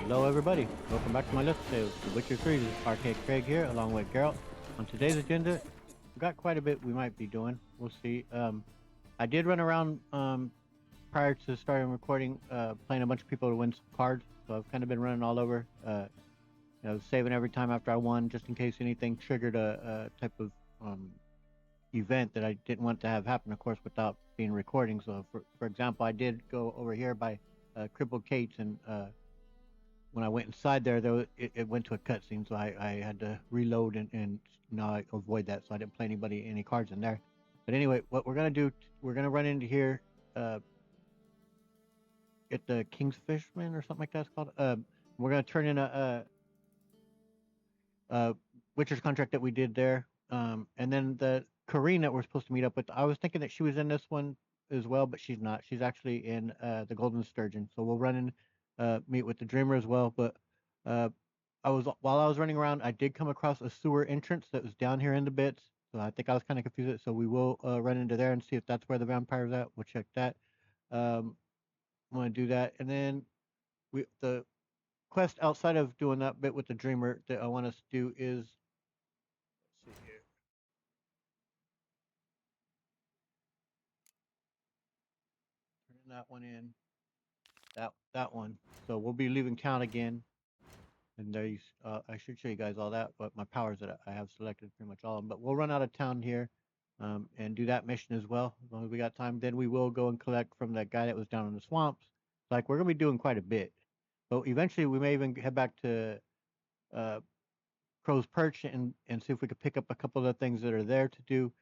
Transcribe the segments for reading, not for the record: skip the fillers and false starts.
Hello everybody, welcome back to my Let's Play of The Witcher 3. This is Arcade Craig here, along with Geralt. On today's agenda, we got quite a bit we might be doing. We'll see. I did run around prior to starting recording, playing a bunch of people to win some cards. So I've kind of been running all over, saving every time after I won, just in case anything triggered a type of event that I didn't want to have happen, of course, without being recording. So for example, I did go over here by Crippled Kate's, and when I went inside there, though, it went to a cutscene, so I had to reload and now I avoid that, so I didn't play any cards in there. But anyway, what we're gonna do, we're gonna run into here at the King's Fishman or something like that it's called. We're gonna turn in a Witcher's contract that we did there, and then the Corrine that we're supposed to meet up with. I was thinking that she was in this one as well, but she's not. She's actually in the Golden Sturgeon. So we'll run in, meet with the Dreamer as well. But while I was running around, I did come across a sewer entrance that was down here in the bits. So I think I was kind of confused. So we will run into there and see if that's where the vampire's at. We'll check that. I'm gonna do that, and then the quest outside of doing that bit with the Dreamer that I want us to do is, let's see here. Turn that one in. That one. So we'll be leaving town again, and I should show you guys all that, but my powers that I have selected pretty much all of them. But we'll run out of town here, and do that mission as well as long as we got time. Then we will go and collect from that guy that was down in the swamps. Like, we're gonna be doing quite a bit, but eventually we may even head back to Crow's Perch and see if we could pick up a couple of the things that are there to do.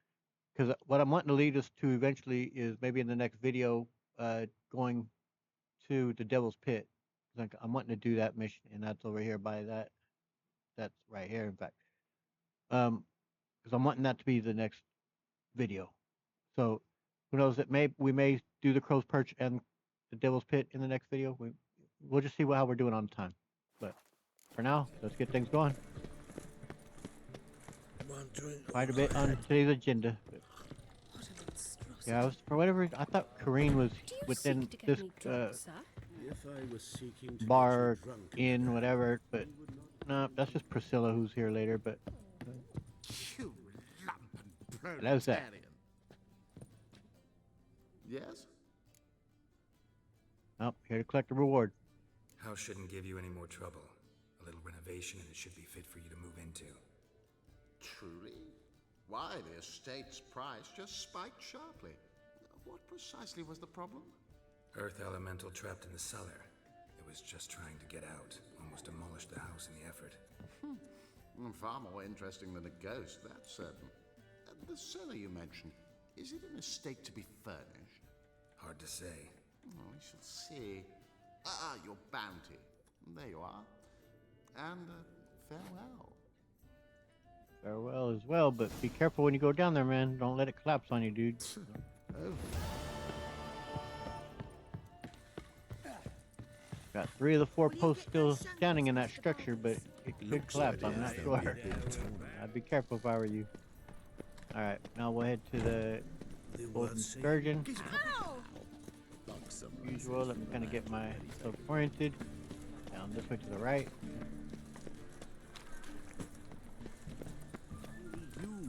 Because what I'm wanting to lead us to eventually is maybe in the next video, going to the Devil's Pit. Like, I'm wanting to do that mission, and that's over here by that. That's right here, in fact. Because I'm wanting that to be the next video. So who knows? We may do the Crow's Perch and the Devil's Pit in the next video. We'll just see how we're doing on time. But for now, let's get things going. Quite a bit on today's agenda. Yeah, for whatever reason, I thought Corrine was within this bar, inn, whatever, but no, that's just Priscilla who's here later, but You lump and that was that. proletarian. Yes? Oh, here to collect the reward. House shouldn't give you any more trouble. A little renovation and it should be fit for you to move into. Truly? Why, the estate's price just spiked sharply. What precisely was the problem? Earth elemental trapped in the cellar. It was just trying to get out. Almost demolished the house in the effort. Far more interesting than a ghost, that's certain. The cellar you mentioned, is it in a state to be furnished? Hard to say. Oh, we shall see. Your bounty. There you are. And farewell. Farewell as well, but be careful when you go down there, man. Don't let it collapse on you, dude. Oh. Got 3 of the 4 posts still standing in that structure, but it could collapse, I'm not sure. I'd be careful if I were you. Alright, now we'll head to the Golden Sturgeon. Usual, let me kind of get myself oriented. Down this way to the right.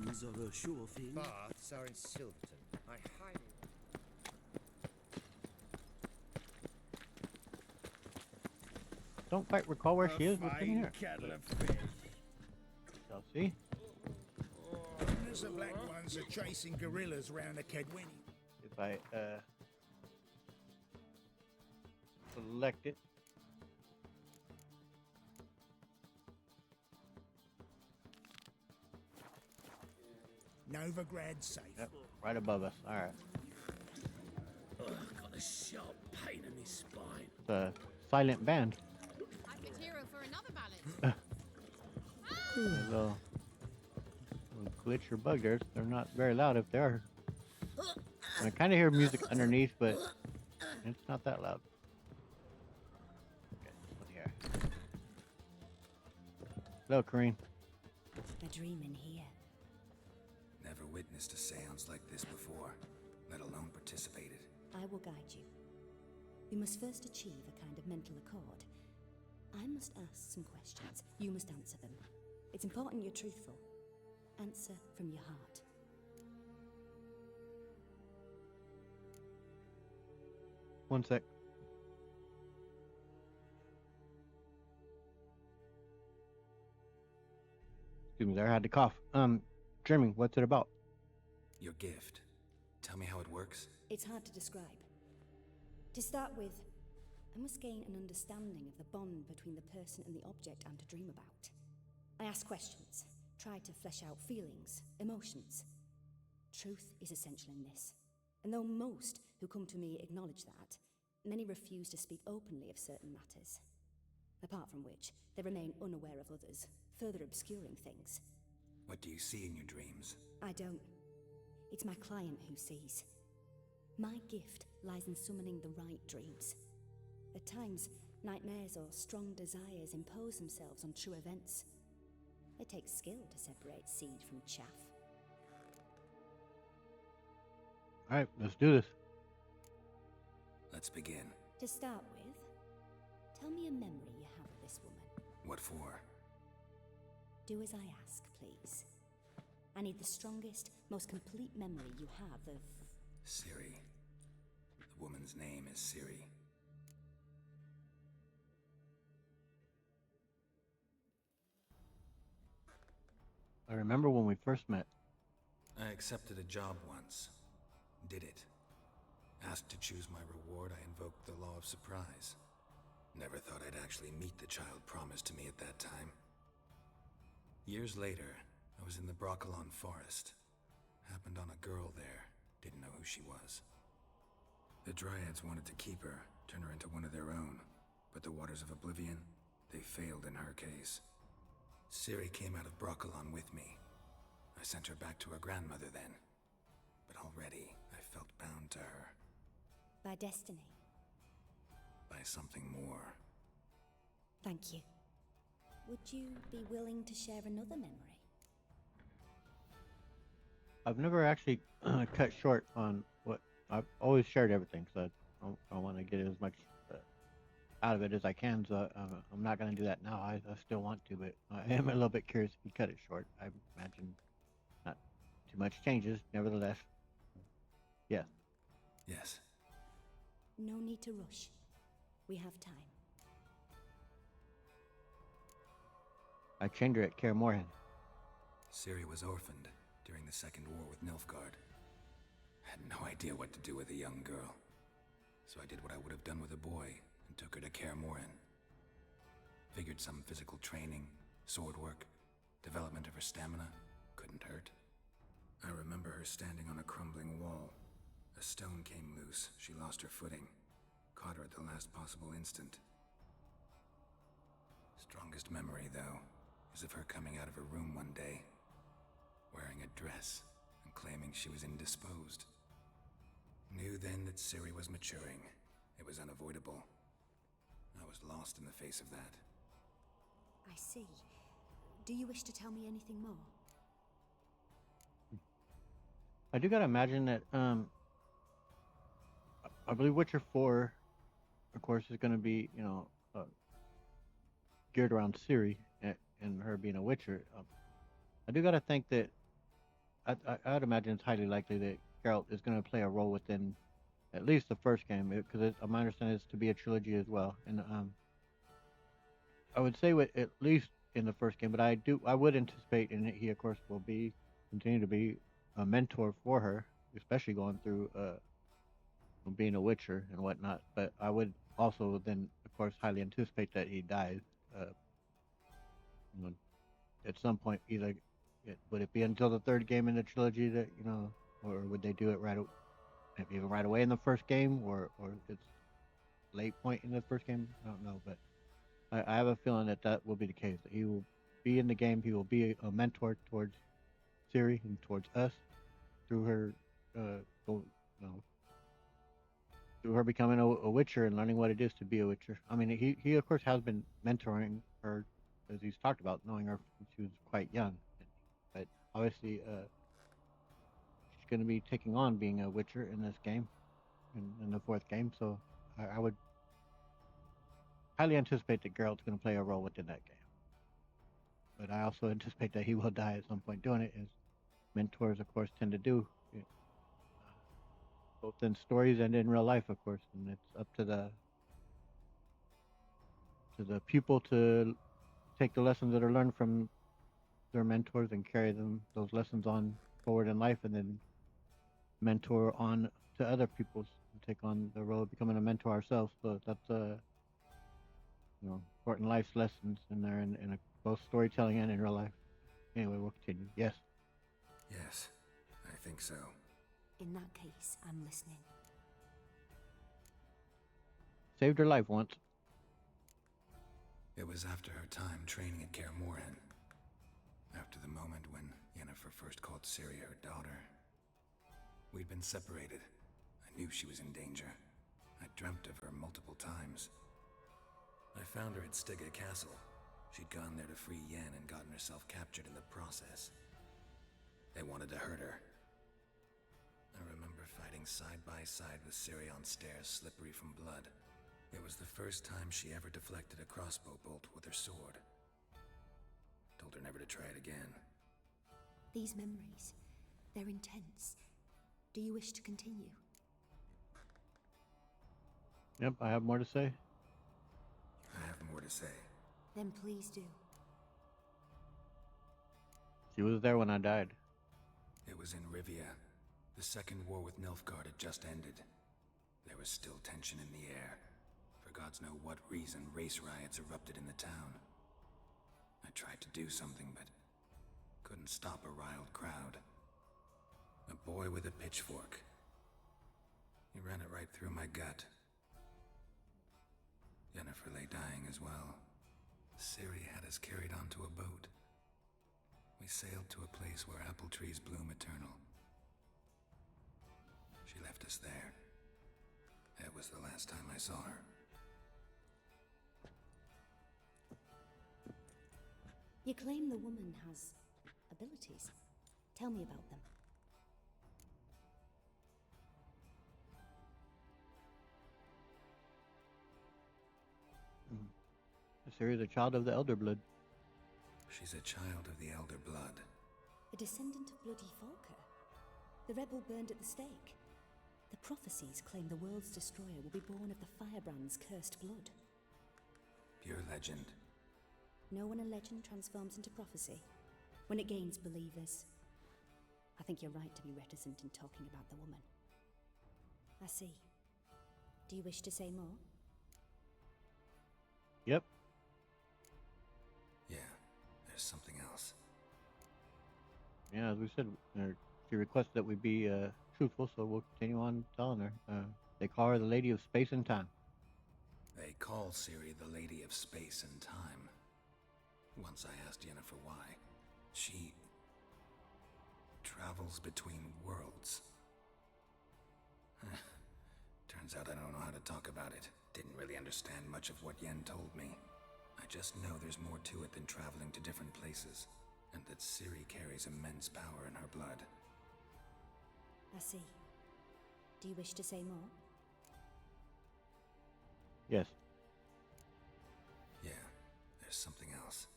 Use of a sure thing. Baths are in Silverton. I highly... Don't quite recall where she is, but in here. Kettle of fish. Shall see. There's the black ones are chasing gorillas around the Kedwini. If I select it. Novigrad safe. Yep, right above us. Alright. Got a sharp pain in his spine. It's a silent band. I could hero for another ballad. A little glitch or bug there. They're not very loud if they are. I kind of hear music underneath, but it's not that loud. Okay, this one here. Hello, Corrine. A dream in here. Never witnessed a seance like this before, let alone participated. I will guide you. You must first achieve a kind of mental accord. I must ask some questions. You must answer them. It's important you're truthful. Answer from your heart. One sec. Excuse me there, I had to cough. Dreaming, what's it about? Your gift. Tell me how it works. It's hard to describe. To start with, I must gain an understanding of the bond between the person and the object I'm to dream about. I ask questions, try to flesh out feelings, emotions. Truth is essential in this, and though most who come to me acknowledge that, many refuse to speak openly of certain matters. Apart from which, they remain unaware of others, further obscuring things. What do you see in your dreams? I don't. It's my client who sees. My gift lies in summoning the right dreams. At times, nightmares or strong desires impose themselves on true events. It takes skill to separate seed from chaff. Alright, let's do this. Let's begin. To start with, tell me a memory you have of this woman. What for? Do as I ask, please. I need the strongest, most complete memory you have of... Ciri. The woman's name is Ciri. I remember when we first met. I accepted a job once. Did it. Asked to choose my reward, I invoked the law of surprise. Never thought I'd actually meet the child promised to me at that time. Years later, I was in the Broccolon forest. Happened on a girl there. Didn't know who she was. The Dryads wanted to keep her, turn her into one of their own. But the Waters of Oblivion, they failed in her case. Ciri came out of Broccolon with me. I sent her back to her grandmother then. But already, I felt bound to her. By destiny. By something more. Thank you. Would you be willing to share another memory? I've never actually cut short on what I've always shared everything, so I want to get as much out of it as I can. So I'm not going to do that now. I still want to, but I am a little bit curious if you cut it short. I imagine not too much changes, nevertheless. Yeah. Yes. No need to rush. We have time. I chained her at Kaer Morhen. Ciri was orphaned during the Second War with Nilfgaard. Had no idea what to do with a young girl. So I did what I would have done with a boy and took her to Kaer Morhen. Figured some physical training, sword work, development of her stamina couldn't hurt. I remember her standing on a crumbling wall. A stone came loose, she lost her footing. Caught her at the last possible instant. Strongest memory, though, is of her coming out of her room one day, wearing a dress and claiming she was indisposed. Knew then that Ciri was maturing. It was unavoidable. I was lost in the face of that. I see. Do you wish to tell me anything more? I do gotta imagine that I believe Witcher 4, of course, is gonna be geared around Ciri and her being a Witcher. I do gotta think that I'd imagine it's highly likely that Geralt is gonna play a role within at least the first game, because my understanding is to be a trilogy as well. And I would say at least in the first game, but I would anticipate, and he of course will continue to be a mentor for her, especially going through being a Witcher and whatnot. But I would also then, of course, highly anticipate that he dies. At some point, either would it be until the third game in the trilogy that or would they do it maybe even right away in the first game, or it's late point in the first game? I don't know, but I have a feeling that will be the case. That he will be in the game. He will be a mentor towards Ciri and towards us through her, through her becoming a Witcher and learning what it is to be a Witcher. I mean, he of course has been mentoring her, as he's talked about, knowing her when she was quite young. But obviously, she's going to be taking on being a Witcher in this game, in the fourth game. So I would highly anticipate that Geralt's going to play a role within that game. But I also anticipate that he will die at some point doing it, as mentors, of course, tend to do, both in stories and in real life, of course. And it's up to the pupil to take the lessons that are learned from their mentors and carry those lessons on forward in life, and then mentor on to other people's and take on the role of becoming a mentor ourselves. So that's important life's lessons in there, in both storytelling and in real life. Anyway, we'll continue. Yes. Yes, I think so. In that case, I'm listening. Saved her life once. It was after her time training at Kaer Morhen. After the moment when Yennefer first called Ciri her daughter. We'd been separated. I knew she was in danger. I dreamt of her multiple times. I found her at Stygga Castle. She'd gone there to free Yen and gotten herself captured in the process. They wanted to hurt her. I remember fighting side by side with Ciri on stairs slippery from blood. It was the first time she ever deflected a crossbow bolt with her sword. Told her never to try it again. These memories, they're intense. Do you wish to continue? Yep, I have more to say. I have more to say. Then please do. She was there when I died. It was in Rivia. The second war with Nilfgaard had just ended. There was still tension in the air. For gods know what reason, race riots erupted in the town. I tried to do something, but couldn't stop a riled crowd. A boy with a pitchfork. He ran it right through my gut. Yennefer lay dying as well. Ciri had us carried onto a boat. We sailed to a place where apple trees bloom eternal. She left us there. That was the last time I saw her. You claim the woman has abilities. Tell me about them. Ciri is a child of the Elder Blood. She's a child of the Elder Blood. A descendant of bloody Falker. The rebel burned at the stake. The prophecies claim the world's destroyer will be born of the firebrand's cursed blood. Pure legend. Know when a legend transforms into prophecy? When it gains believers. I think you're right to be reticent in talking about the woman. I see. Do you wish to say more? Yep. Yeah, there's something else. Yeah, as we said, she requested that we be truthful, so we'll continue on telling her. They call her the Lady of Space and Time. They call Ciri the Lady of Space and Time. Once I asked Yennefer why. She travels between worlds. Turns out I don't know how to talk about it. Didn't really understand much of what Yen told me. I just know there's more to it than traveling to different places, and that Ciri carries immense power in her blood. I see. Do you wish to say more? Yes. Yeah, there's something else.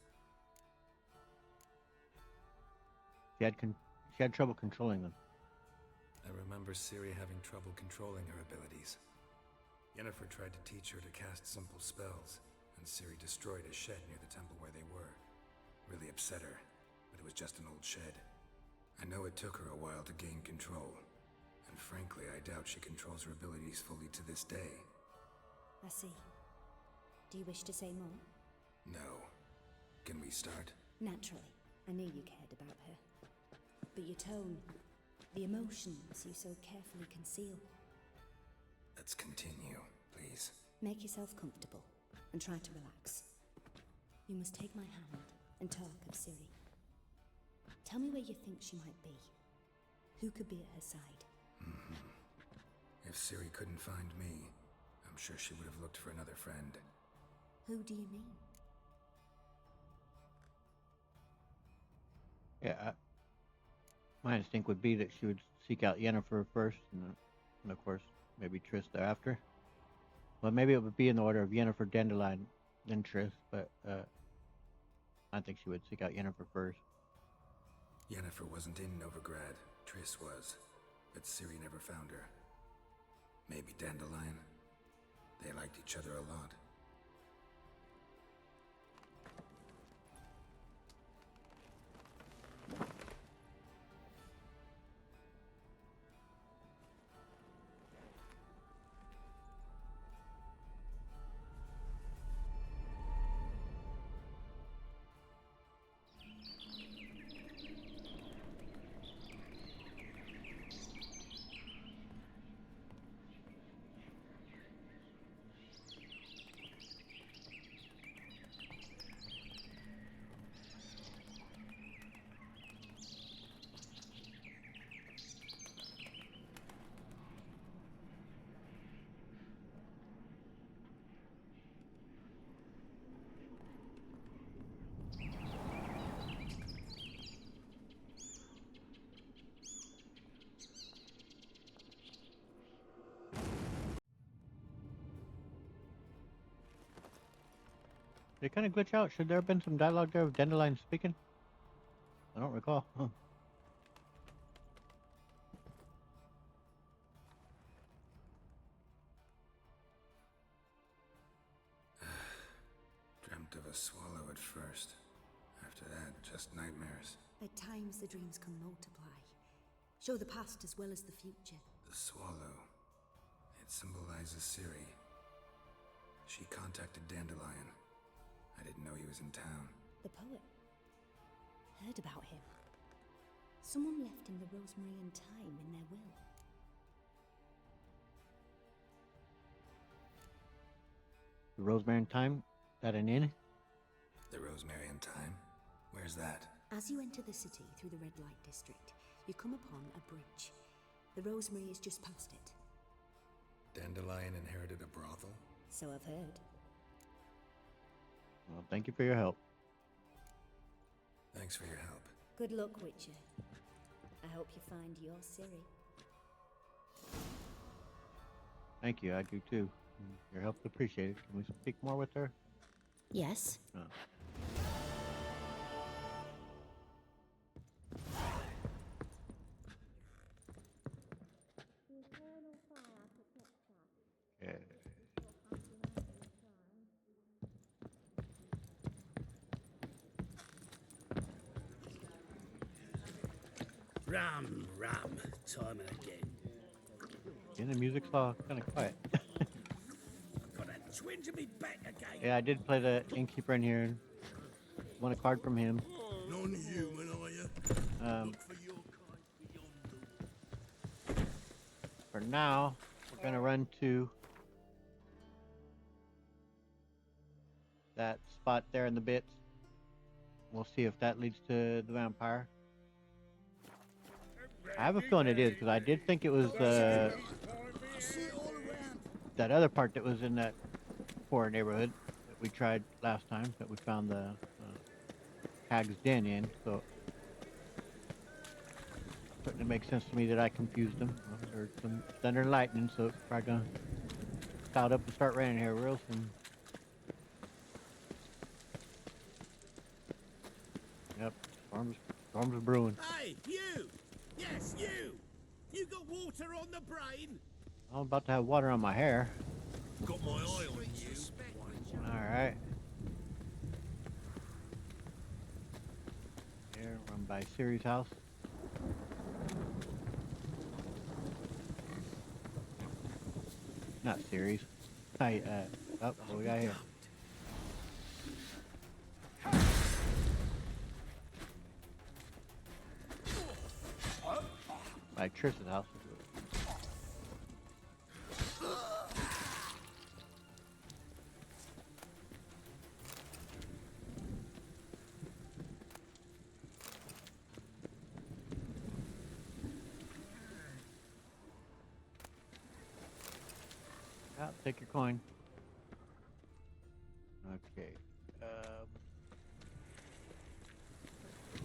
She had trouble controlling them. I remember Ciri having trouble controlling her abilities. Yennefer tried to teach her to cast simple spells, and Ciri destroyed a shed near the temple where they were. Really upset her, but it was just an old shed. I know it took her a while to gain control, and frankly, I doubt she controls her abilities fully to this day. I see. Do you wish to say more? No. Can we start? Naturally. I knew you cared about her. But your tone, the emotions you so carefully conceal. Let's continue, please. Make yourself comfortable and try to relax. You must take my hand and talk of Ciri. Tell me where you think she might be. Who could be at her side? If Ciri couldn't find me, I'm sure she would have looked for another friend. Who do you mean? Yeah, my instinct would be that she would seek out Yennefer first, and of course, maybe Triss thereafter. Well, maybe it would be in the order of Yennefer, Dandelion, then Triss, but I think she would seek out Yennefer first. Yennefer wasn't in Novigrad. Triss was, but Ciri never found her. Maybe Dandelion. They liked each other a lot. They kind of glitch out. Should there have been some dialogue there with Dandelion speaking? I don't recall. Huh. Dreamt of a swallow at first. After that, just nightmares. At times, the dreams can multiply, show the past as well as the future. The swallow. It symbolizes Ciri. She contacted Dandelion. I didn't know he was in town. The poet. Heard about him. Someone left him the rosemary and thyme in their will. The Rosemary and Thyme? That an inn? The Rosemary and Thyme? Where's that? As you enter the city through the red light district, you come upon a bridge. The rosemary is just past it. Dandelion inherited a brothel? So I've heard. Well, thank you for your help. Thanks for your help. Good luck, Witcher. I hope you find your Ciri. Thank you, I do too. Your help's appreciated. Can we speak more with her? Yes. Oh. Okay. Rum, time and again. And the music's all kind of quiet. Got that twinge in me back again. Yeah, I did play the innkeeper in here. Won a card from him. Non-human, are you? Um, For your kind beyond for now, we're gonna run to that spot there in the bits. We'll see if that leads to the vampire. I have a feeling it is, because I did think it was that other part that was in that poor neighborhood that we tried last time, that we found the hag's den in, so certainly makes sense to me that I confused them. Well, there's some thunder and lightning, so it's probably gonna cloud up and start raining here real soon. Yep, storm's brewing. Hey, you! Yes, you! You got water on the brain? I'm about to have water on my hair. got my eye on you. Alright. Here, run by Ciri's house. Not Ciri's. Hi, oh, what we got here? By Triss's house. Take your coin. Okay.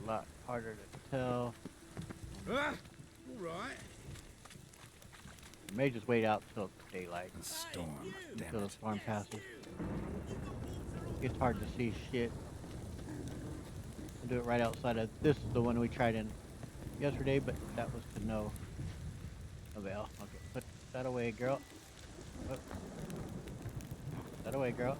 A lot harder to tell. All right. We may just wait out till daylight, A storm, damn until the it. storm passes. You got water on It's hard to see shit. We'll do it right outside of. This is the one we tried in yesterday, but that was to no avail. Okay, put that away, girl. Put that away, girl.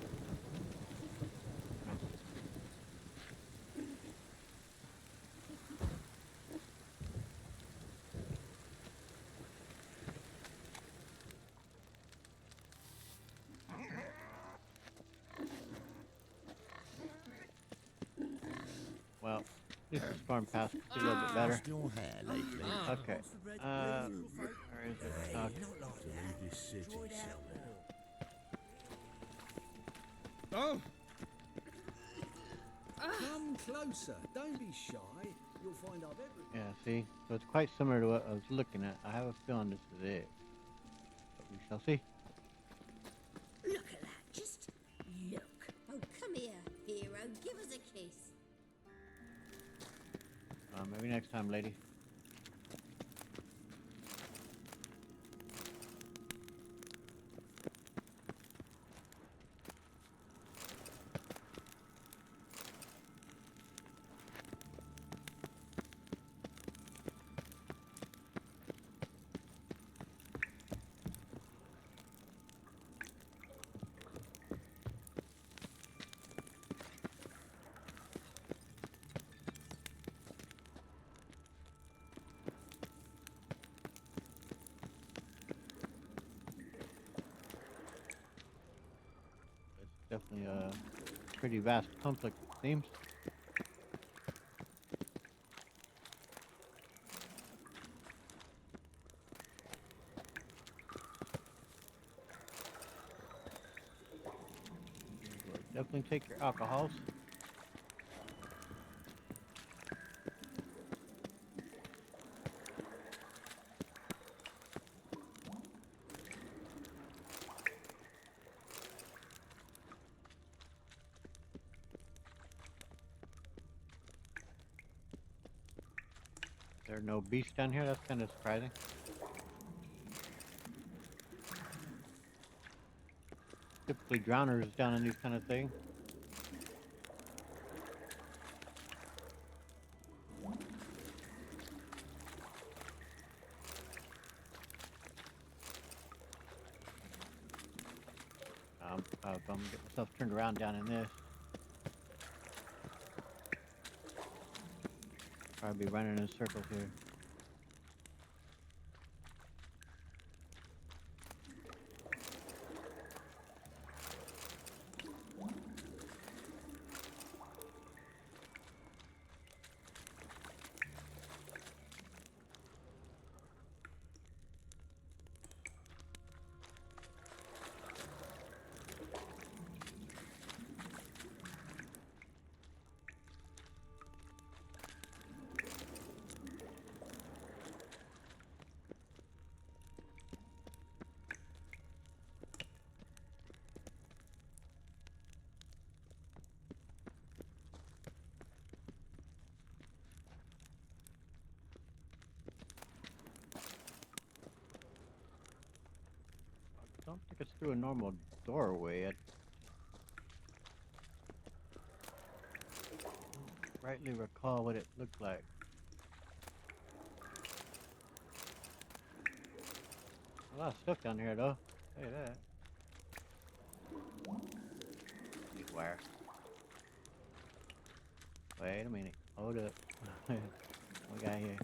Well, at least the storm passed a little bit better. Lost your hair lately. Okay. Where is it? Okay. Leave this city, Sylvia. Oh! Come closer. Don't be shy. You'll find I've everything. Yeah, see? So it's quite similar to what I was looking at. I have a feeling this is it. But we shall see. Look at that, just look. Oh, come here, hero. Give us a kiss. Maybe next time, lady. Definitely a pretty vast conflict, it seems. Definitely take your alcohols. There are no beasts down here. That's kind of surprising. Typically drowners down in these kind of things. I'm gonna get myself turned around down in this. Probably be running in circles here. I don't think it's through a normal doorway. I don't rightly recall what it looked like. A lot of stuff down here, though. Tell you that. Need wire. Wait a minute. Hold up. What we got here?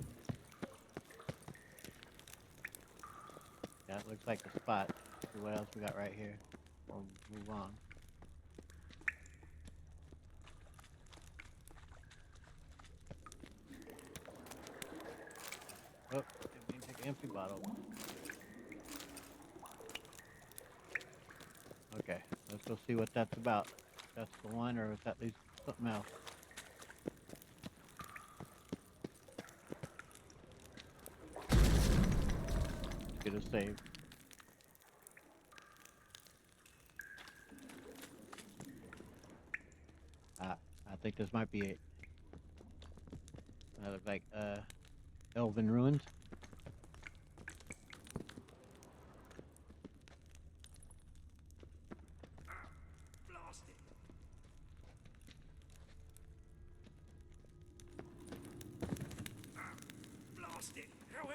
That looks like the spot. Let's see what else we got right here. We'll move on. Oh, didn't mean to take an empty bottle. Okay, let's go see what that's about. If that's the one, or if that leads to something else. Let's get a save. I think this might be it. That looks like elven ruins.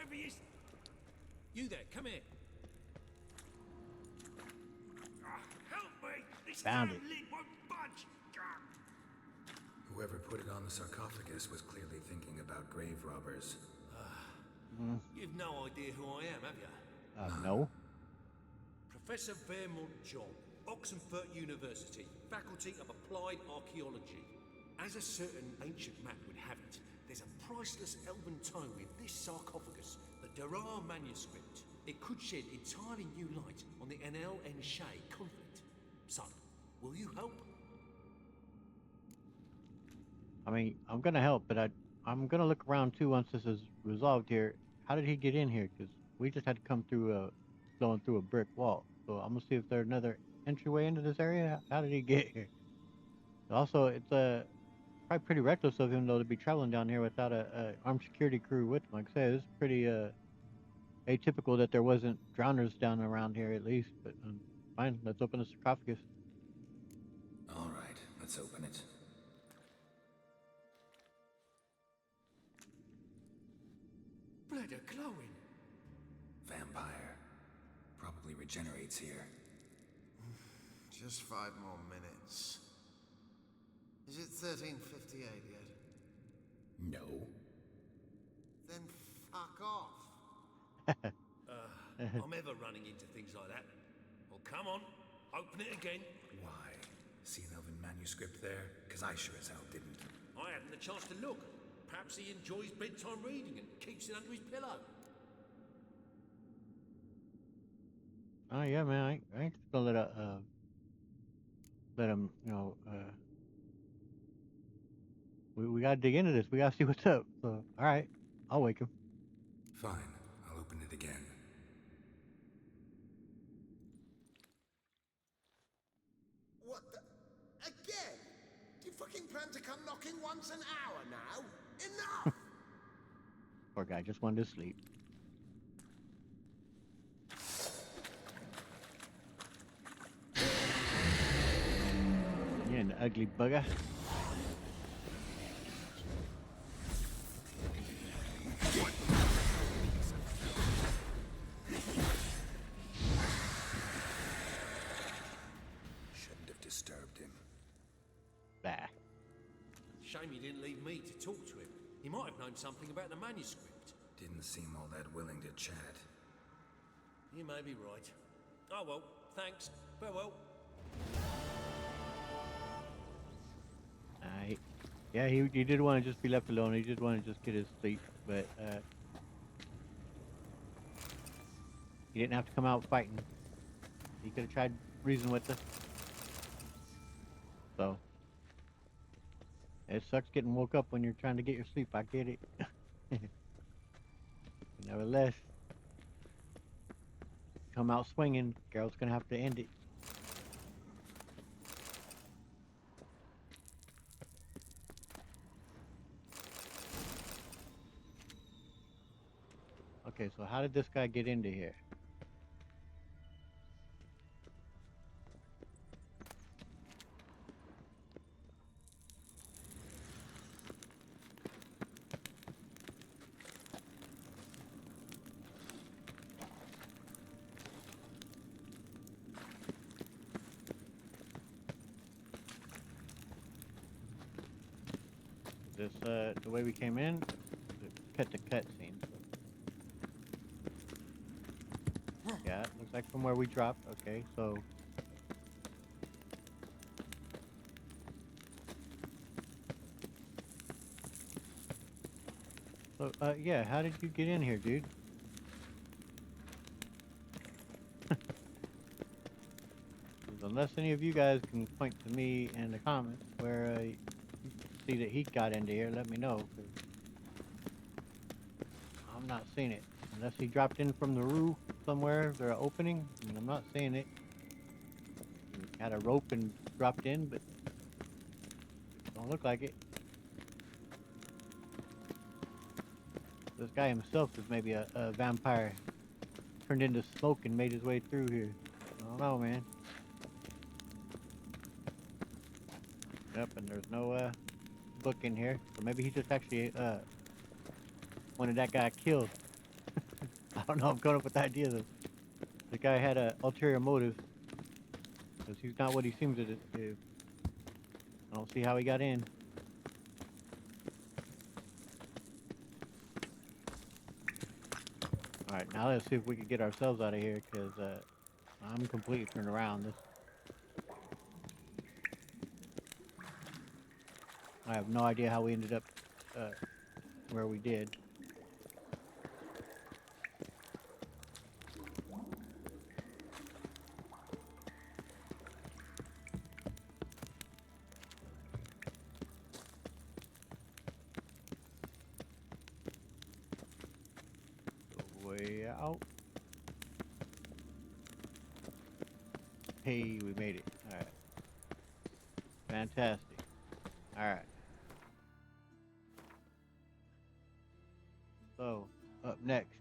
over you. You there, come here. Help me! This Found damn it. lid won't budge. Whoever put it on the sarcophagus was clearly thinking about grave robbers. You've no idea who I am, have you? No. Professor Vermont John, Oxenford University, Faculty of Applied Archaeology. As a certain ancient map would have it, there's a priceless elven tome in this sarcophagus, the Durar manuscript. It could shed entirely new light on the Enel and Shay conflict. So, will you help? I mean, I'm gonna help, but I'm gonna look around too once this is resolved here. How did he get in here? Because we just had to come through going through a brick wall. So I'm gonna see if there's another entryway into this area. How did he get here? Also, it's probably pretty reckless of him though to be traveling down here without a armed security crew with him. Like I said, it's pretty atypical that there wasn't drowners down around here at least. But fine, let's open the sarcophagus. All right, let's open it. Blood are glowing. Vampire. Probably regenerates here. Just 5 more minutes. Is it 13:58 yet? No. Then fuck off. I'm ever running into things like that. Well, come on, open it again. Why? See an elven manuscript there? Because I sure as hell didn't. I hadn't the chance to look. Perhaps he enjoys bedtime reading and keeps it under his pillow. Oh yeah, man. I ain't just gonna let him. We gotta dig into this. We gotta see what's up. So, all right, I'll wake him. Fine, I'll open it again. What the? Again? Do you fucking plan to come knocking once an hour now? Enough! Poor guy just wanted to sleep. You're an ugly bugger. Shouldn't have disturbed him. Bah. Shame he didn't leave me to talk to him. He might have known something about the manuscript. Didn't seem all that willing to chat. You may be right. Oh well, thanks. Farewell. Yeah, he did want to just be left alone. He did want to just get his sleep, but he didn't have to come out fighting. He could have tried reason with us. So it sucks getting woke up when you're trying to get your sleep. I get it. Nevertheless, come out swinging. Girl's gonna have to end it. Okay, so how did this guy get into here? Is this the way we came in? Cut the cutscene. Yeah, it looks like from where we dropped. Okay, so yeah, how did you get in here, dude? Unless any of you guys can point to me in the comments where you see that he got into here, let me know, 'cause I'm not seeing it. Unless he dropped in from the roof somewhere, is there an opening? I mean, I'm not seeing it. He had a rope and dropped in, but don't look like it. This guy himself is maybe a vampire turned into smoke and made his way through here. I don't know, man. Yep, and there's no book in here, so maybe he just actually wanted that guy killed. don't know. I'm coming up with ideas. The guy had a ulterior motive because he's not what he seems to do. I don't see how he got in. All right, now let's see if we can get ourselves out of here because I'm completely turned around. I have no idea how we ended up where we did. Way out. Hey, we made it. All right. Fantastic. All right. So, up next.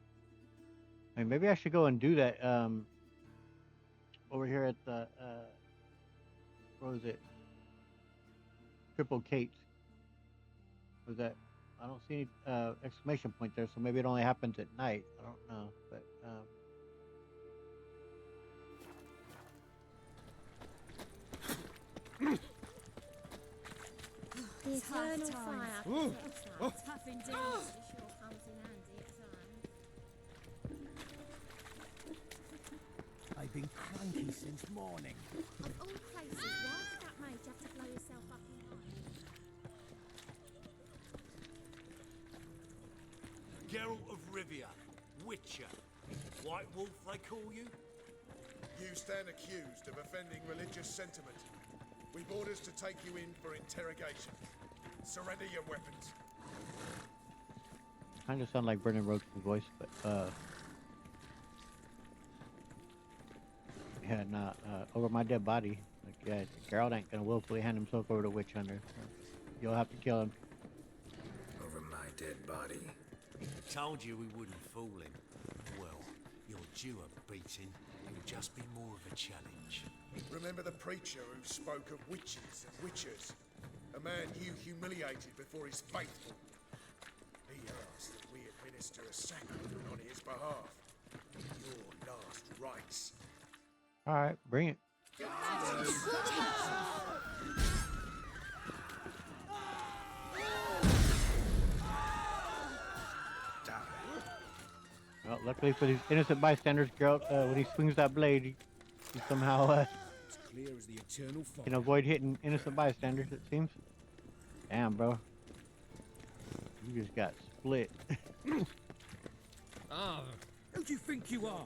I mean, maybe I should go and do that over here at the what was it? Triple Kate's. Was that? I don't see any exclamation point there, so maybe it only happens at night. I don't know, but The eternal fire. Ooh. Oh. Tough indeed. It sure comes in handy at times. I've been cranky since morning. Of all places, why did that mage have to blow yourself up in life? Geralt of Rivia, Witcher. White Wolf, they call you? You stand accused of offending religious sentiment. We've orders to take you in for interrogation. Surrender your weapons. kind of sound like Brendan Roach's voice, but yeah, nah, over my dead body. Like, yeah, Geralt ain't gonna willfully hand himself over to Witch Hunter. So you'll have to kill him. Over my dead body. Told you we wouldn't fool him. Well, you're due a beating. It'll just be more of a challenge. Remember the preacher who spoke of witches and witchers? A man you humiliated before his faithful. He asked that we administer a sacrament on his behalf. Your last rites. All right, bring it. Well, luckily for these innocent bystanders, Geralt, when he swings that blade, he somehow It's clear as the eternal fire. can avoid hitting innocent bystanders, it seems. Damn, bro. You just got split. Who do you think you are?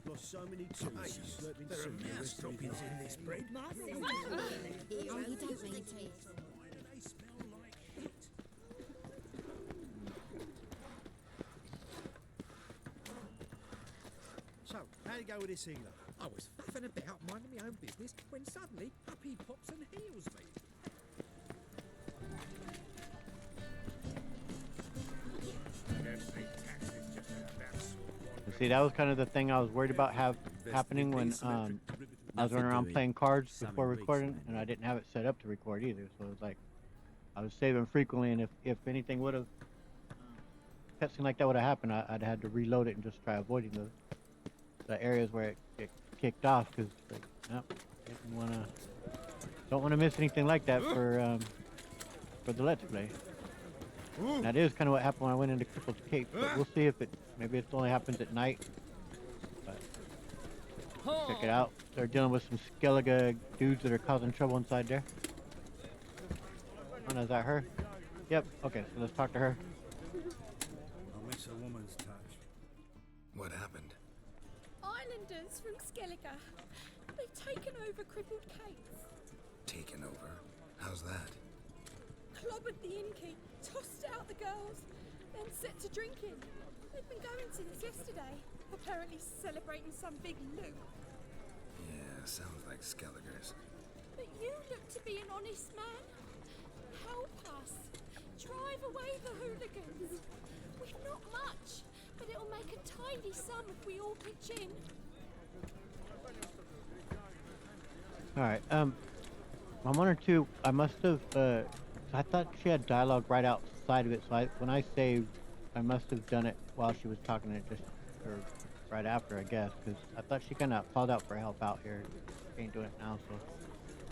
Lost so many tools. There are mouse droppings in this bread. Oh, you don't mean to. Why do they smell like heat? So, how'd it go with this healer? I was faffing about, minding my own business, when suddenly, up he pops and heals me. See, that was kind of the thing I was worried about happening when I was running around playing cards before recording, and I didn't have it set up to record either. So it was like I was saving frequently, and if anything would have cutscene like that would have happened, I'd had to reload it and just try avoiding the areas where it kicked off, because like, nope, don't want to miss anything like that for the Let's Play. And that is kind of what happened when I went into Crippled Cape, but we'll see if maybe it only happens at night. But check it out. They're dealing with some Skellige dudes that are causing trouble inside there. Oh no, is that her? Yep, okay, so let's talk to her. I miss a woman's touch. What happened? Islanders from Skellige. They've taken over Crippled Cape. Taken over? How's that? Clobbered the innkeep, tossed out the girls, then set to drinking. They've been going since yesterday, apparently celebrating some big loot. Yeah, sounds like Skelligers. But you look to be an honest man. Help us. Drive away the hooligans. We've not much, but it'll make a tidy sum if we all pitch in. Alright, I wonder too, I must have, I thought she had dialogue right outside of it, so when I saved, I must have done it while she was talking, and it just or right after, I guess, because I thought she kind of called out for help out here. She ain't doing it now, so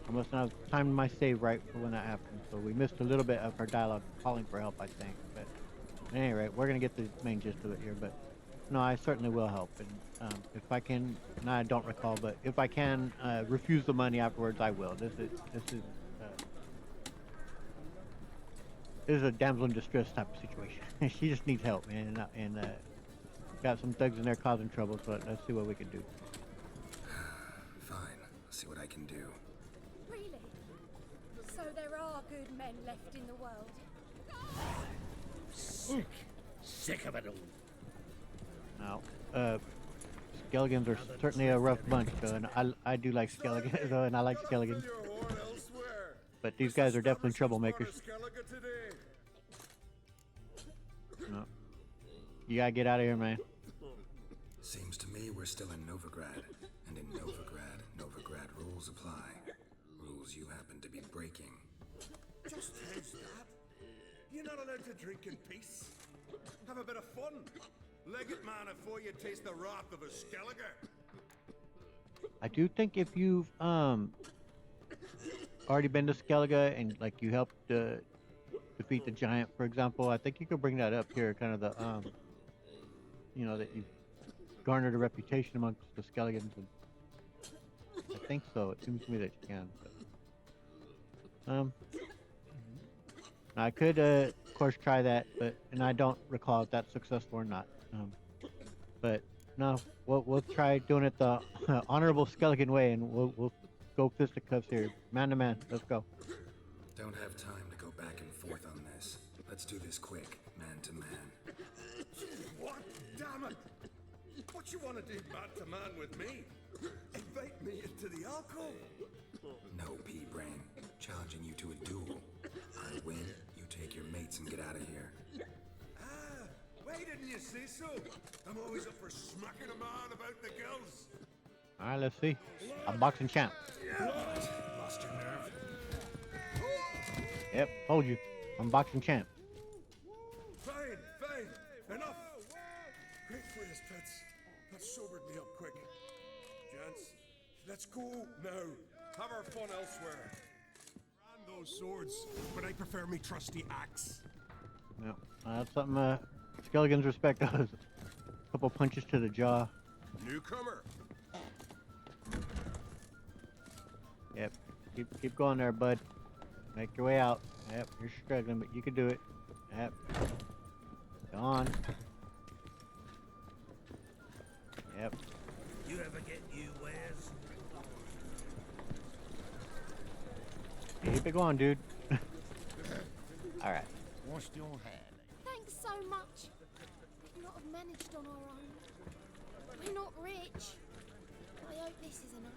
I must not have timed my save right for when that happened. So we missed a little bit of her dialogue calling for help, I think. But at any rate, we're gonna get the main gist of it here. But no, I certainly will help, and if I can, no, I don't recall, but if I can refuse the money afterwards, I will. This is a damsel in distress type of situation. She just needs help, man, and got some thugs in there causing trouble. So let's see what we can do. Fine. I'll see what I can do. Really? So there are good men left in the world? Sick of it all. Now, Skelegans are certainly a rough bunch, though, and I do like Skelegans, though, and I like Skelegans. But these guys are definitely troublemakers. No. You gotta get out of here, man. Seems to me we're still in Novigrad, and in Novigrad rules apply. Rules you happen to be breaking. Just how's that? You're not allowed to drink in peace. Have a bit of fun. Leg it, man, before you taste the wrath of a Skelliger. I do think if you've already been to Skellige and like you helped defeat the giant, for example, I think you could bring that up here. Kind of the you know, that you've garnered a reputation amongst the Skelligans. And I think so. It seems to me that you can. But, I could, of course, try that, and I don't recall if that's successful or not. But no, we'll try doing it the honorable Skelligan way, and we'll go fisticuffs here, man to man. Let's go. Don't have time to go back and forth on this. Let's do this quick, man to man. What? Damn it! What you want to do man to man with me? Invite me into the alcove? No, pea-brain. Challenging you to a duel. I win, you take your mates and get out of here. Ah, why didn't you say so? I'm always up for smacking a man about the gills. All right, let's see. I'm boxing champ. Lost your nerve? Yep, told you. I'm boxing champ. Fine, fine. Enough. Great phrase, Pets. That sobered me up quick. Gents, let's go now. Have our fun elsewhere. Brand those swords, but I prefer me trusty axe. Yep, that's something Skelegans respect us. A couple punches to the jaw. Newcomer. Yep, keep going there, bud. Make your way out. Yep, you're struggling, but you can do it. Yep. Go on. Yep. You ever get you wares? Keep it going, dude. Alright. Wash your hair. Thanks so much. We'd not have managed on our own. We're not rich. I hope this is enough.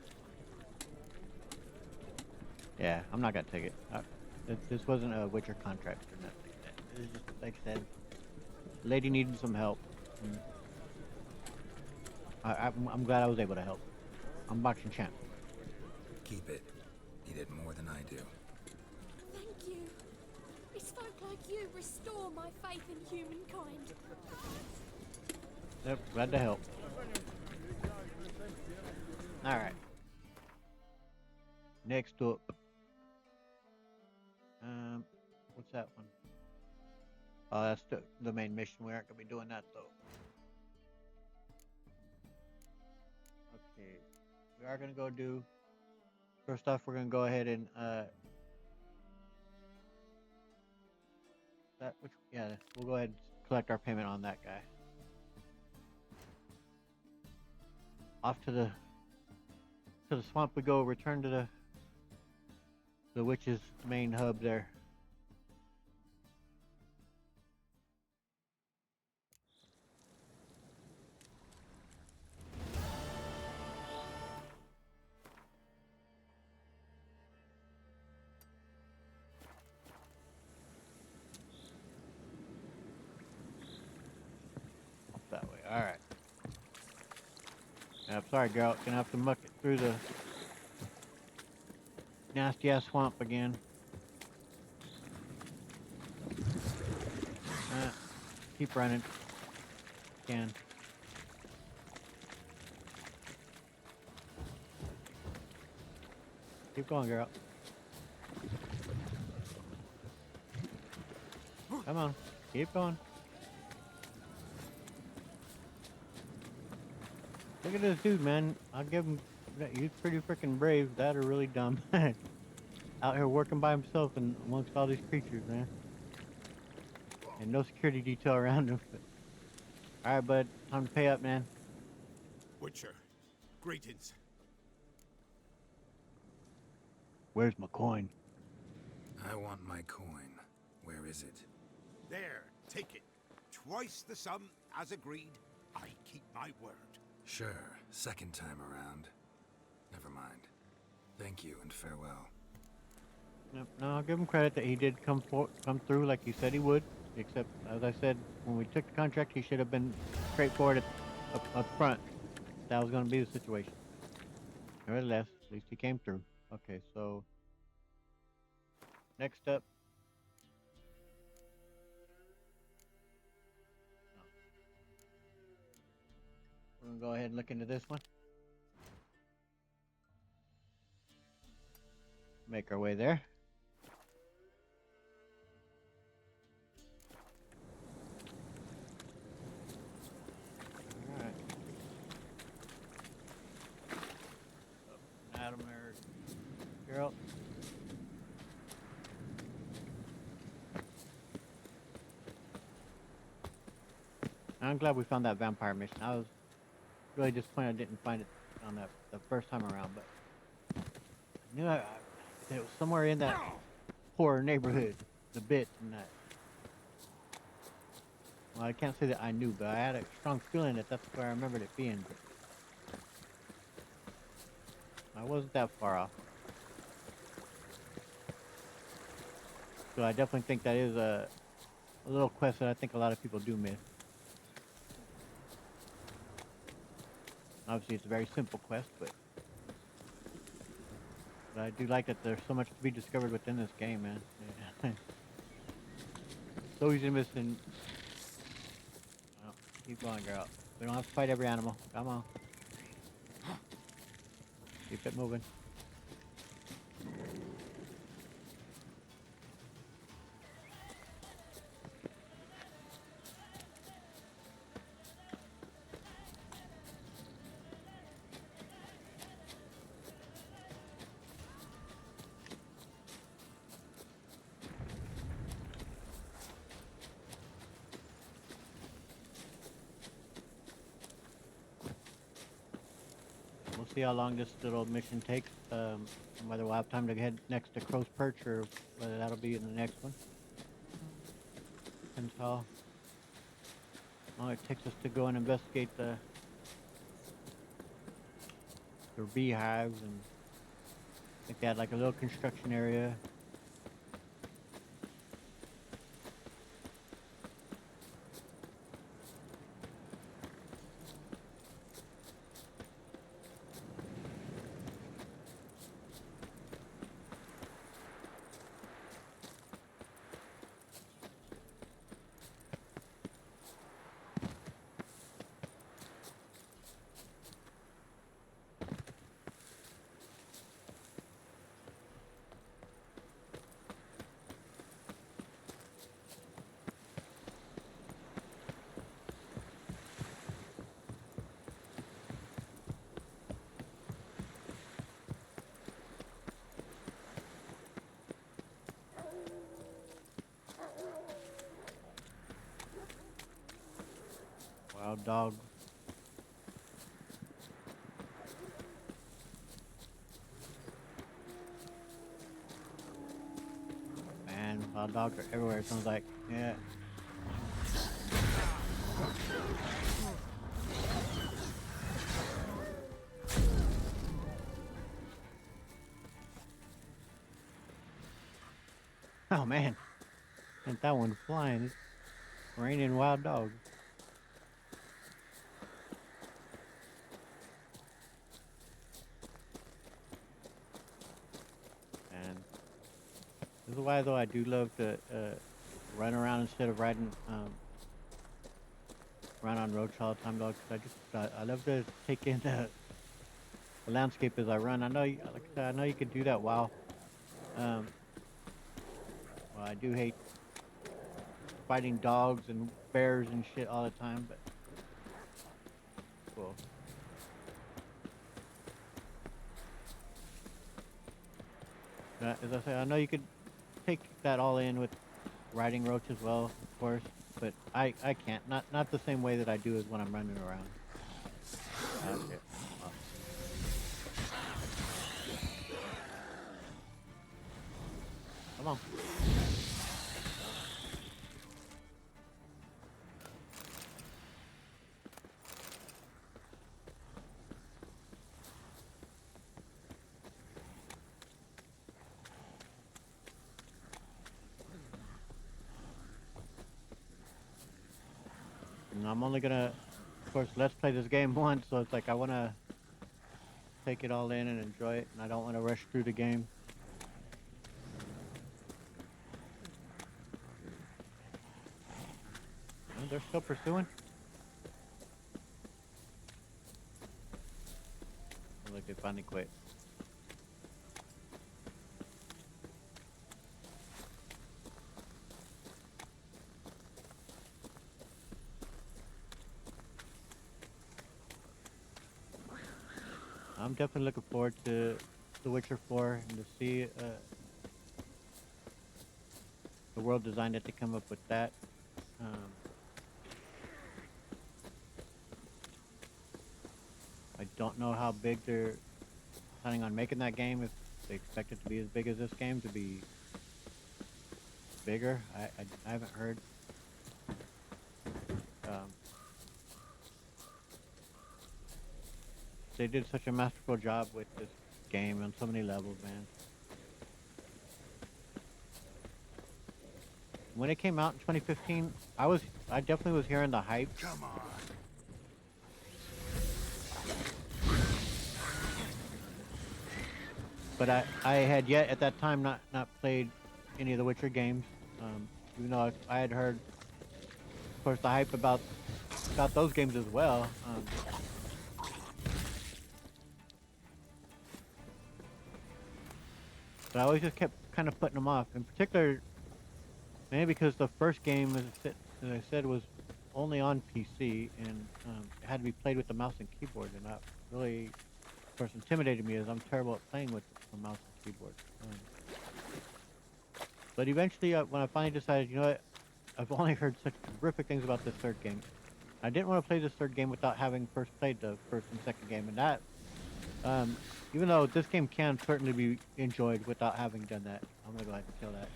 Yeah, I'm not gonna take it. This wasn't a Witcher contract or nothing like that. It was just, like I said, lady needed some help. I'm glad I was able to help. I'm boxing champ. Keep it. You did more than I do. Thank you. It's folk like you restore my faith in humankind. Yep, glad to help. Alright. Next up. What's that one? Oh, that's the main mission. We aren't gonna be doing that though. Okay. We are gonna go do. First off, we're gonna go ahead and we'll go ahead and collect our payment on that guy. Off to the swamp we go. Return to the witch's main hub there. Up that way. All right. I'm sorry, girl. Gonna have to muck it through the nasty ass swamp again. Keep running. Can. Keep going, girl. Come on. Keep going. Look at this dude, man. I'll give him. He's pretty freaking brave. That are really dumb. Out here working by himself and amongst all these creatures, man. And no security detail around him. All right, bud. Time to pay up, man. Witcher, greetings. Where's my coin? I want my coin. Where is it? There, take it. Twice the sum, as agreed. I keep my word. Sure, second time around. Never mind. Thank you and farewell. Yep. No, I'll give him credit that he did come through like he said he would. Except, as I said, when we took the contract, he should have been straightforward up front. That was going to be the situation. Nevertheless, at least he came through. Okay, so next up. We're going to go ahead and look into this one. Make our way there. Alright. Adam there. Girl. I'm glad we found that vampire mission. I was really disappointed I didn't find it on that the first time around, but I knew it was somewhere in that poor neighborhood, the bit and that. Well, I can't say that I knew, but I had a strong feeling that that's where I remembered it being. But I wasn't that far off. So I definitely think that is a little quest that I think a lot of people do miss. Obviously, it's a very simple quest, but I do like that there's so much to be discovered within this game, man. Yeah. So easy to miss. And oh, keep going, girl. We don't have to fight every animal. Come on. Keep it moving. We'll see how long this little mission takes. Whether we'll have time to head next to Crow's Perch or whether that'll be in the next one. Depends how long it takes us to go and investigate the beehives, and I think they had like a little construction area. Wild dog. Man, wild dogs are everywhere, it sounds like. Yeah. Oh man. Sent that one flying. It's raining wild dogs. This is why, though, I do love to run around instead of riding around on roads all the time, dog. Cause I love to take in the landscape as I run. I know, like I said, I know you could do that while. Um, well, I do hate fighting dogs and bears and shit all the time, but cool. As I say, I know you could take that all in with riding Roach as well, of course, but I can't. Not the same way that I do as when I'm running around. Shit. Oh. Come on. And I'm only gonna, of course, let's play this game once, so it's like I wanna take it all in and enjoy it, and I don't want to rush through the game. Oh, they're still pursuing. Looks like they finally quit. I'm definitely looking forward to The Witcher 4 and to see the world design that they come up with that. I don't know how big they're planning on making that game, if they expect it to be as big as this game, to be bigger. I haven't heard. They did such a masterful job with this game on so many levels, man. When it came out in 2015, I definitely was hearing the hype. Come on. But I had yet at that time not played any of the Witcher games. Even though I had heard, of course, the hype about those games as well. But I always just kept kind of putting them off. In particular, maybe because the first game, as I said, was only on PC, and it had to be played with the mouse and keyboard, and that really, of course, intimidated me, as I'm terrible at playing with a mouse and keyboard. But eventually, when I finally decided, you know what, I've only heard such terrific things about this third game. I didn't want to play this third game without having first played the first and second game, and that, even though this game can certainly be enjoyed without having done that, I'm gonna go ahead and kill that.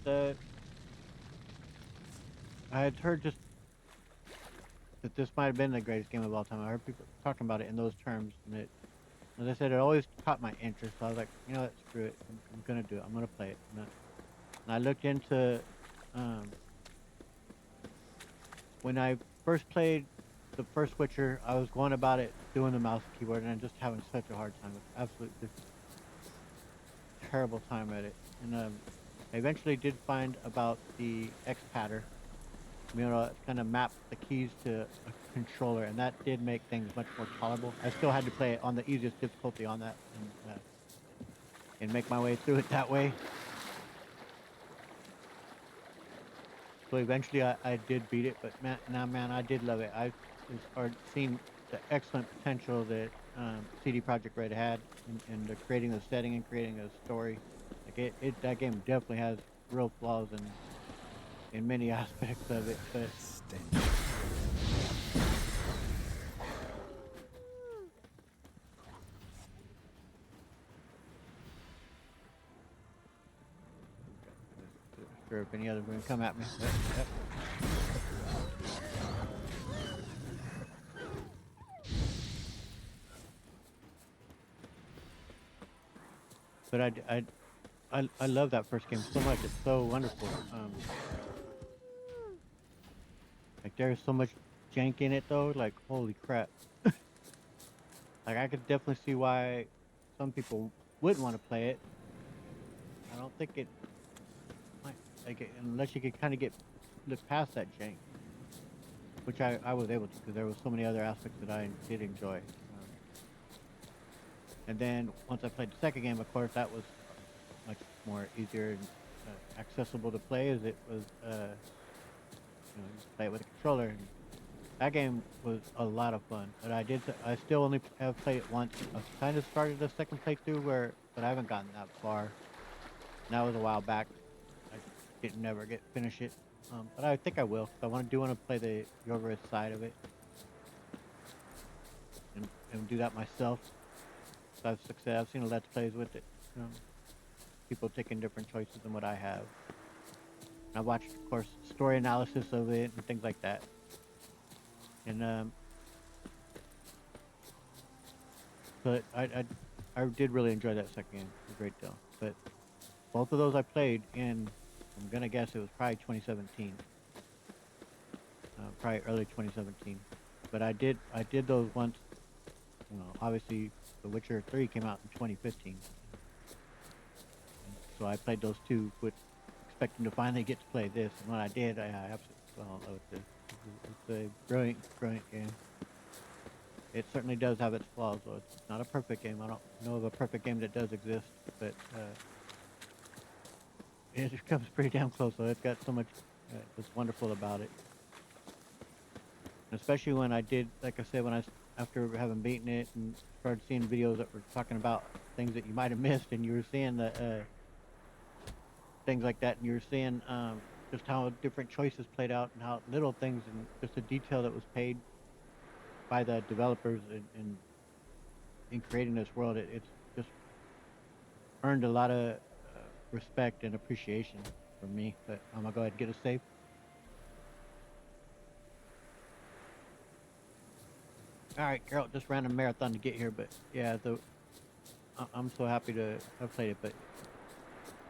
But I had heard just that this might have been the greatest game of all time. I heard people talking about it in those terms, and it, as I said, it always caught my interest. So I was like, you know what, screw it, I'm gonna do it. I'm gonna play it. And I looked into when I first played the first Witcher, I was going about it doing the mouse and keyboard, and I'm just having such a hard time with it. Absolute just terrible time at it. And I eventually did find about the X-Patter, you know, kind of map the keys to a controller, and that did make things much more tolerable. I still had to play it on the easiest difficulty on that, and make my way through it that way. So eventually I did beat it, but man, I did love it. I started seeing the excellent potential that CD Projekt Red had in creating the setting and creating a story. Like that game definitely has real flaws in many aspects of it, but sure if any others are gonna come at me. Yep. But I love that first game so much. It's so wonderful. Like there's so much jank in it though. Like holy crap. Like I could definitely see why some people wouldn't want to play it. I don't think it unless you could kind of look past that jank, which I was able to because there was so many other aspects that I did enjoy. And then once I played the second game, of course, that was much more easier and accessible to play as it was. You play it with a controller. And that game was a lot of fun, but I still only have played it once. I kind of started the second playthrough but I haven't gotten that far. And that was a while back. I didn't never finish it, but I think I will. 'Cause I want to play the Yoverus side of it and do that myself. So I've seen a Let's Plays with it. People taking different choices than what I have. I watched, of course, story analysis of it and things like that. And but I did really enjoy that second game a great deal. But both of those I played in, I'm gonna guess it was probably 2017, probably early 2017. But I did those once. Obviously, The Witcher 3 came out in 2015. So I played those two with expecting to finally get to play this, and when I did, I absolutely fell in love with it. It's a brilliant, brilliant game. It certainly does have its flaws, though. It's not a perfect game. I don't know of a perfect game that does exist, but it comes pretty damn close. So it's got so much that's wonderful about it. And especially when I did, like I said, after having beaten it and started seeing videos that were talking about things that you might have missed, and you were seeing the things like that, and you were seeing just how different choices played out and how little things and just the detail that was paid by the developers in creating this world. It's just earned a lot of respect and appreciation from me. But I'm gonna go ahead and get a save. All right, Geralt just ran a marathon to get here, but yeah, I'm so happy to have played it. But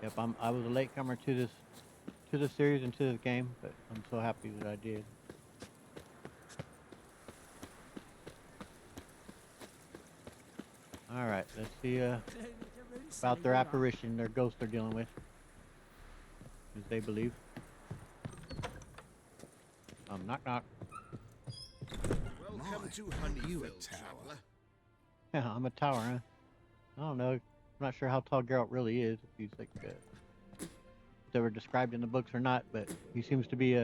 yep, I was a latecomer to this series and to this game, but I'm so happy that I did. All right, let's see about their apparition, their ghost they're dealing with, as they believe. Knock knock. Welcome to Honeyfield, traveler. Yeah, I'm a tower, huh? I don't know. I'm not sure how tall Geralt really is. If he's like they were described in the books or not, but he seems to be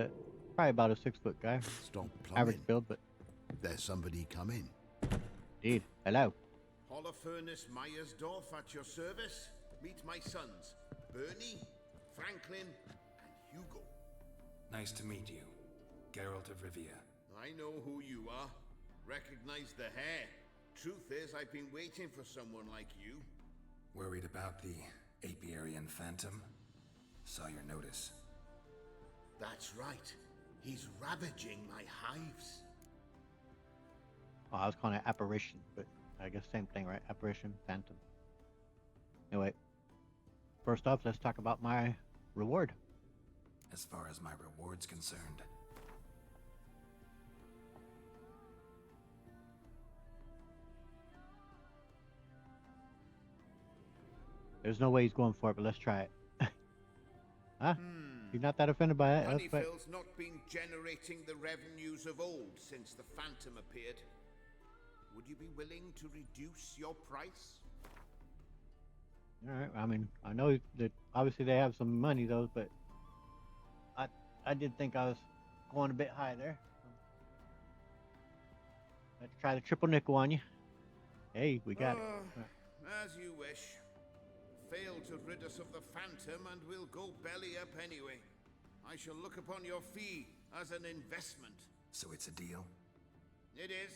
probably about a 6-foot guy. Stop Average plumbing. build, but There's somebody coming. indeed. Hello. Holofernes Meyersdorf at your service. Meet my sons, Bernie, Franklin, and Hugo. Nice to meet you, Geralt of Rivia. I know who you are. Recognize the hair. Truth is, I've been waiting for someone like you. Worried about the Apiarian Phantom? Saw your notice. That's right. He's ravaging my hives. Oh, I was calling it apparition, but I guess same thing, right? Apparition, phantom. Anyway, first off, let's talk about my reward. As far as my reward's concerned, There's no way he's going for it, but let's try it. Huh? You're not that offended by it? Honeyfield's not been generating the revenues of old since the Phantom appeared. Would you be willing to reduce your price? All right. I mean, I know that obviously they have some money though, but I did think I was going a bit high there. Let's try the triple nickel on you. Hey, we got it. As you wish. Fail to rid us of the Phantom and we'll go belly up anyway. I shall look upon your fee as an investment. so it's a deal? It is.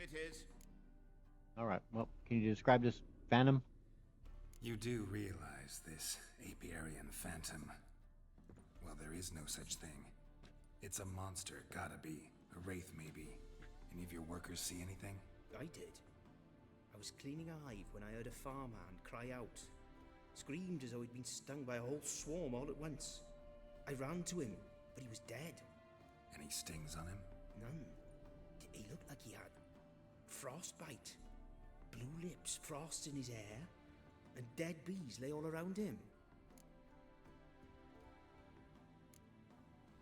It is. All right. Well, can you describe this phantom? You do realize this Apiarian Phantom? Well, there is no such thing. It's a monster, gotta be. A wraith, maybe. Any of your workers see anything? I did. I was cleaning a hive when I heard a farmhand cry out. Screamed as though he'd been stung by a whole swarm all at once. I ran to him, but he was dead. Any stings on him? None. He looked like he had frostbite. Blue lips, frost in his hair, and dead bees lay all around him.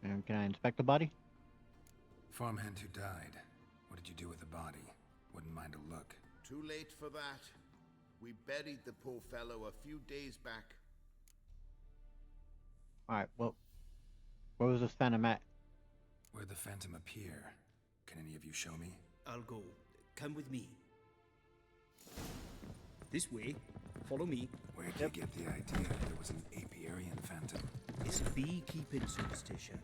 And can I inspect the body? Farmhand who died. What did you do with the body? Wouldn't mind a look. Too late for that. We buried the poor fellow a few days back. Alright, well, where was this phantom at? Where'd the phantom appear? Can any of you show me? I'll go. Come with me. This way. Follow me. Where'd you get the idea there was an apiarian phantom? It's a beekeeping superstition.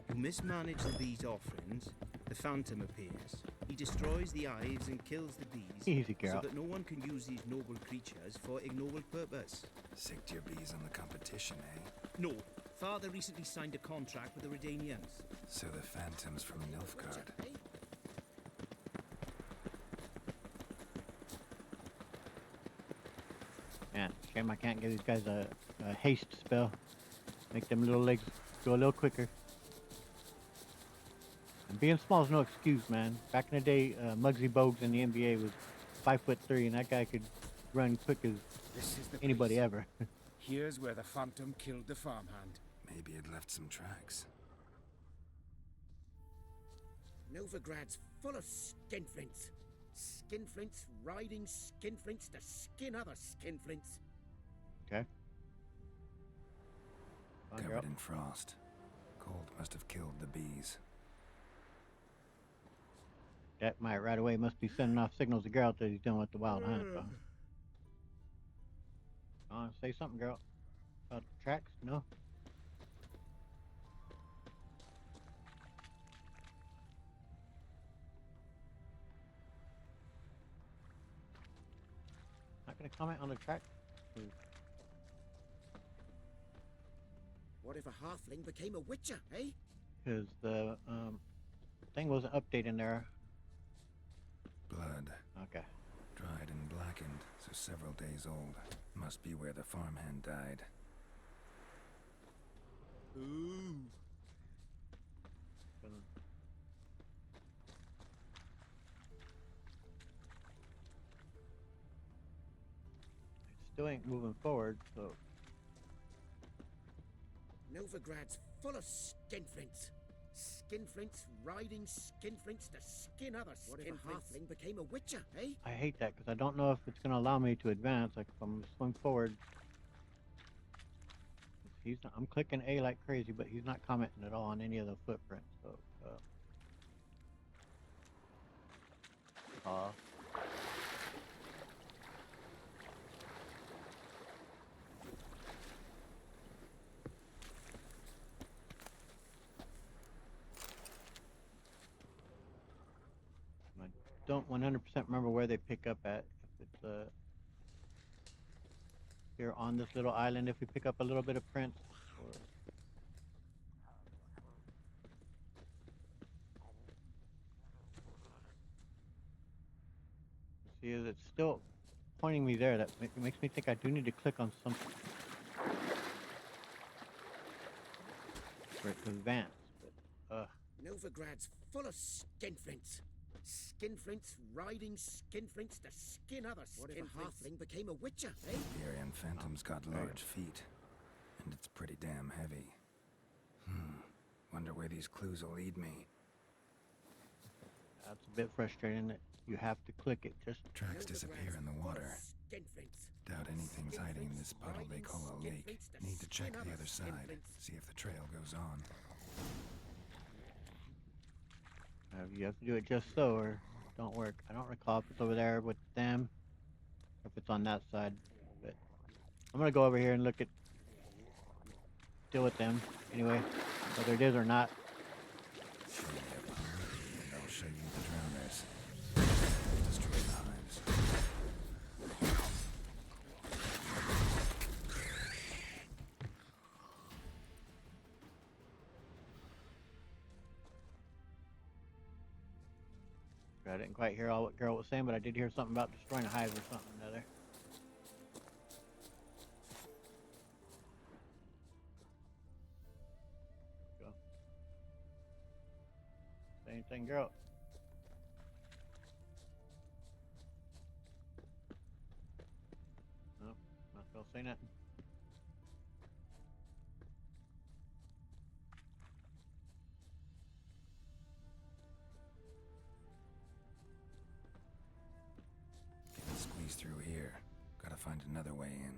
You mismanage the bees' offerings, the phantom appears. He destroys the hives and kills the bees, Easy, girl. so that no one can use these noble creatures for ignoble purpose. Sicked your bees on the competition, eh? No. Father recently signed a contract with the Redanians. So the phantom's from Nilfgaard. Man, shame I can't give these guys a haste spell. Make them little legs go a little quicker. And being small is no excuse, man. Back in the day, Muggsy Bogues in the NBA was 5'3", and that guy could run quick as anybody ever. Here's where the phantom killed the farmhand. Maybe it left some tracks. Novigrad's full of skinflints. Skinflints riding skinflints to skin other skinflints. Okay. Covered in frost. Cold must have killed the bees. That might right away must be sending off signals to Geralt that he's done with the wild hunt. Say something, girl. About the tracks? No? Not gonna comment on the track? What if a halfling became a witcher, eh? Because the thing wasn't updating there. Blood. Okay. Dried and blackened, so several days old. Must be where the farmhand died. Ooh. It still ain't moving forward, so... Novigrad's full of skinflints. Skinflints riding skinflints to skin other skinflints. What if a halfling became a witcher, eh? I hate that because I don't know if it's going to allow me to advance. Like if I'm going to swing forward. He's not, I'm clicking A like crazy, but he's not commenting at all on any of the footprints. So, I don't 100% remember where they pick up at. If it's here on this little island, if we pick up a little bit of prints. Or... See, it's still pointing me there. That makes me think I do need to click on something for it to advance. But, Novigrad's full of skinflints. Skinflints riding skinflints to skin other skinflints. What if a halfling became a witcher, eh? The Aryan Phantom's got large feet, and it's pretty damn heavy. Wonder where these clues will lead me. That's a bit frustrating that you have to click it. Just tracks disappear in the water. Doubt anything's hiding in this puddle they call a lake. Need to check the other side, see if the trail goes on. You have to do it just so, or don't work. I don't recall if it's over there with them, or if it's on that side. But I'm gonna go over here and deal with them anyway, whether it is or not. Show me a pond, and I'll show you the drowners. Destroy the hives. I didn't quite hear all what Geralt was saying, but I did hear something about destroying a hive or something or other. Say anything, girl. Nope, not gonna say nothing. Can't squeeze through here. Gotta find another way in.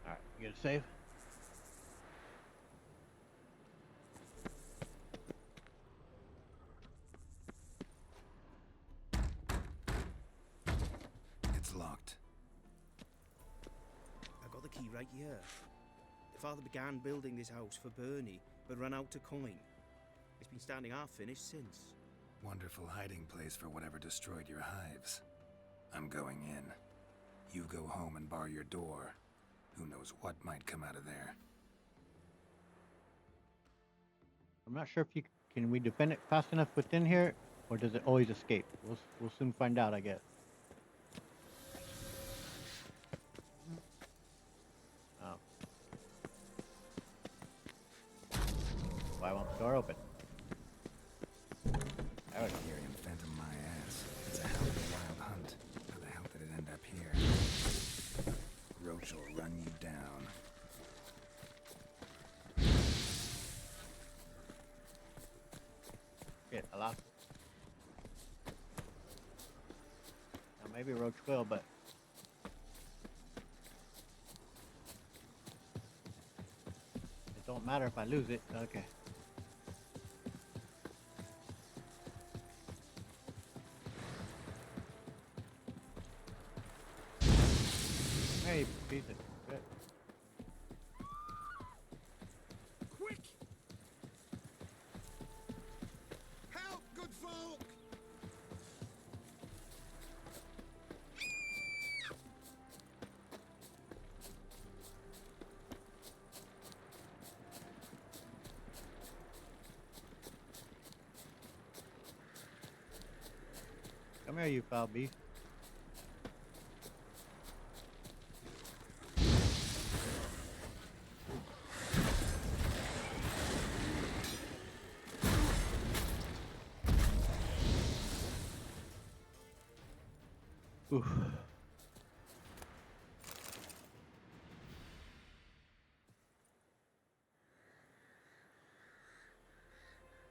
Alright, you get a save? It's locked. I got the key right here. The father began building this house for Bernie, but ran out of coin. It's been standing half finished since. Wonderful hiding place for whatever destroyed your hives. I'm going in. You go home and bar your door. Who knows what might come out of there. I'm not sure if you can we defend it fast enough within here, or does it always escape? We'll soon find out, I guess. Oh. Why won't the door open? There we go. Iberian Phantom my ass. It's a hell of a wild hunt. How the hell did it end up here? Roach will run you down. Shit, I lost it. Now maybe Roach will, but it don't matter if I lose it. Okay. Hey, piece of shit. Quick! Help, good folk! Come here, you foul beast. Oof.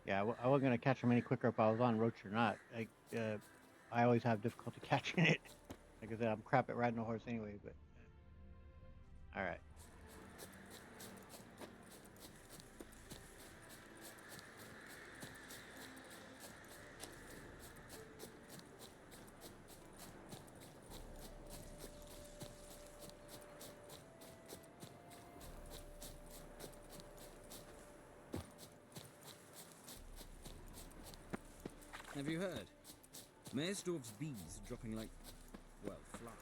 Yeah, I wasn't gonna catch him any quicker if I was on Roach or not. I always have difficulty catching it. Like I said, I'm crap at riding a horse anyway. But all right. Have you heard? Mayersdorf's bees are dropping like, well, flies.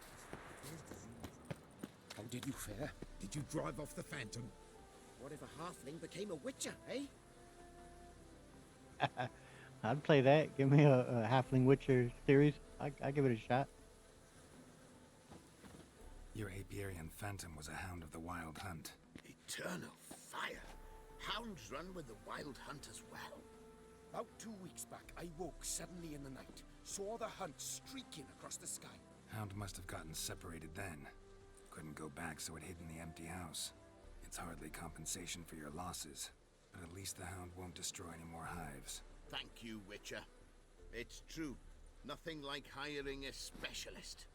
There's disease. How did you fare? Did you drive off the Phantom? What if a halfling became a witcher, eh? I'd play that. Give me a Halfling Witcher series. I'd give it a shot. Your Iberian Phantom was a hound of the Wild Hunt. Eternal fire. Hounds run with the Wild Hunt as well. About 2 weeks back, I woke suddenly in the night, saw the hunt streaking across the sky. Hound must have gotten separated then. Couldn't go back, so it hid in the empty house. It's hardly compensation for your losses, but at least the hound won't destroy any more hives. Thank you, Witcher. It's true. Nothing like hiring a specialist.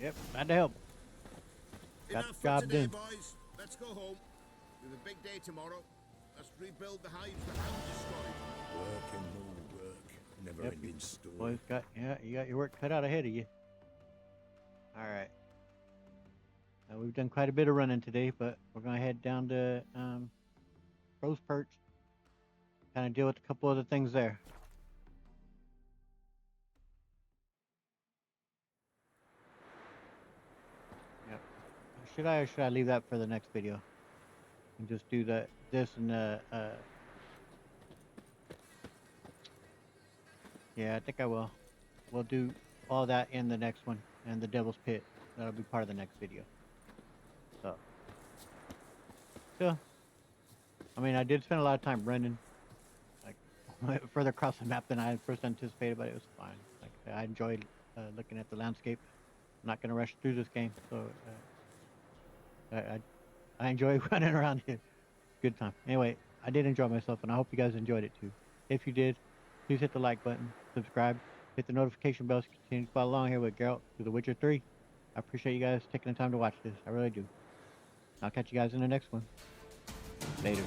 Yep, glad to help. Got Enough the job for today, done. boys. Let's go home. We have a big day tomorrow. Let's rebuild the hives the hound destroyed. Work and more work. Never Yep, ending you story. boys you got your work cut out ahead of you. All right. We've done quite a bit of running today, but we're gonna head down to Crow's Perch. Kind of deal with a couple other things there. Yep. should I or should I leave that for the next video? And just do this and yeah, I think I will. We'll do all that in the next one, and the Devil's Pit. That'll be part of the next video. So, yeah. I mean, I did spend a lot of time running, like further across the map than I had first anticipated, but it was fine. Like I said, I enjoyed looking at the landscape. I'm not gonna rush through this game, so I enjoy running around here. Good time. Anyway, I did enjoy myself, and I hope you guys enjoyed it too. If you did, please hit the like button, subscribe, hit the notification bell to continue to follow along here with Geralt through The Witcher 3. I appreciate you guys taking the time to watch this. I really do. I'll catch you guys in the next one. Later.